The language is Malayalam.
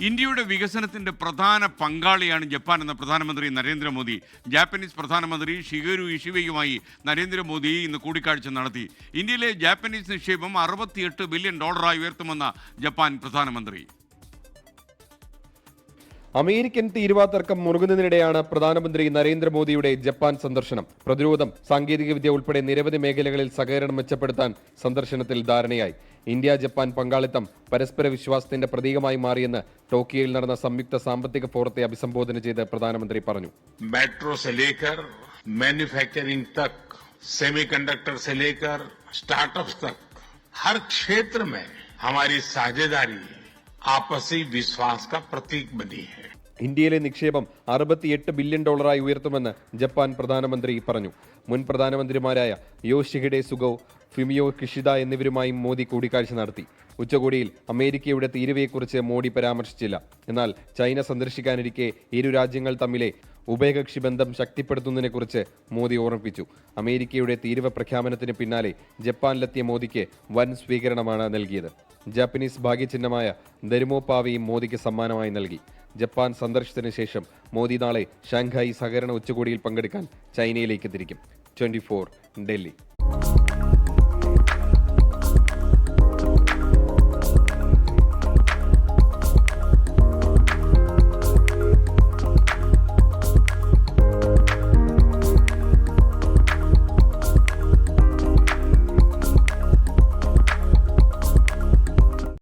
ഇന്ത്യയുടെ വികസനത്തിന്റെ പ്രധാന പങ്കാളിയാണ് ജപ്പാൻ എന്ന പ്രധാനമന്ത്രി നരേന്ദ്രമോദി. ജാപ്പനീസ് പ്രധാനമന്ത്രി ഷിഗേരു ഇഷിബയുമായി നരേന്ദ്രമോദി ഇന്ന് കൂടിക്കാഴ്ച നടത്തി. ഇന്ത്യയിലെ ജാപ്പനീസ് നിക്ഷേപം $68 ബില്യൺ ഉയർത്തുമെന്ന ജപ്പാൻ പ്രധാനമന്ത്രി. അമേരിക്കൻ തീരുവ തർക്കം മുറുകുന്നതിനിടെയാണ് പ്രധാനമന്ത്രി നരേന്ദ്രമോദിയുടെ ജപ്പാൻ സന്ദർശനം. പ്രതിരോധം, സാങ്കേതികവിദ്യ ഉൾപ്പെടെ നിരവധി മേഖലകളിൽ സഹകരണം മെച്ചപ്പെടുത്താൻ സന്ദർശനത്തിൽ ധാരണയായി. ഇന്ത്യ ജപ്പാൻ പങ്കാളിത്തം പരസ്പര വിശ്വാസത്തിന്റെ പ്രതീകമായി മാറിയെന്ന് ടോക്കിയോയിൽ നടന്ന സംയുക്ത സാമ്പത്തിക ഫോറത്തെ അഭിസംബോധന ചെയ്ത് പ്രധാനമന്ത്രി പറഞ്ഞു. मेट्रो से लेकर मैन्युफैक्चरिंग तक, सेमीकंडक्टर से लेकर स्टार्टअप्स तक, हर क्षेत्र में हमारी साझेदारी आपसी विश्वास का प्रतीक बनी है. ഇന്ത്യയിലെ നിക്ഷേപം $68 ബില്യൺ ഉയർത്തുമെന്ന് ജപ്പാൻ പ്രധാനമന്ത്രി പറഞ്ഞു. മുൻ പ്രധാനമന്ത്രിമാരായ യോഷിഹിഡെ സുഗോ, ഫുമിയോ കിഷിദ എന്നിവരുമായും മോദി കൂടിക്കാഴ്ച നടത്തി. ഉച്ചകോടിയിൽ അമേരിക്കയുടെ തീരുവയെക്കുറിച്ച് മോദി പരാമർശിച്ചില്ല. എന്നാൽ ചൈന സന്ദർശിക്കാനിരിക്കെ ഇരു രാജ്യങ്ങൾ തമ്മിലെ ഉഭയകക്ഷി ബന്ധം ശക്തിപ്പെടുത്തുന്നതിനെക്കുറിച്ച് മോദി ഓർമ്മിപ്പിച്ചു. അമേരിക്കയുടെ തീരുവ പ്രഖ്യാപനത്തിന് പിന്നാലെ ജപ്പാനിലെത്തിയ മോദിക്ക് വൻ സ്വീകരണമാണ് നൽകിയത്. ജാപ്പനീസ് ഭാഗ്യചിഹ്നമായ ദരുമോപാവയും മോദിക്ക് സമ്മാനമായി നൽകി. ജപ്പാൻ സന്ദർശനത്തിന് ശേഷം മോദി നാളെ ഷാങ്ഹായി സഹകരണ ഉച്ചകോടിയിൽ പങ്കെടുക്കാൻ ചൈനയിലേക്ക് തിരിക്കും. 24 ഡൽഹി.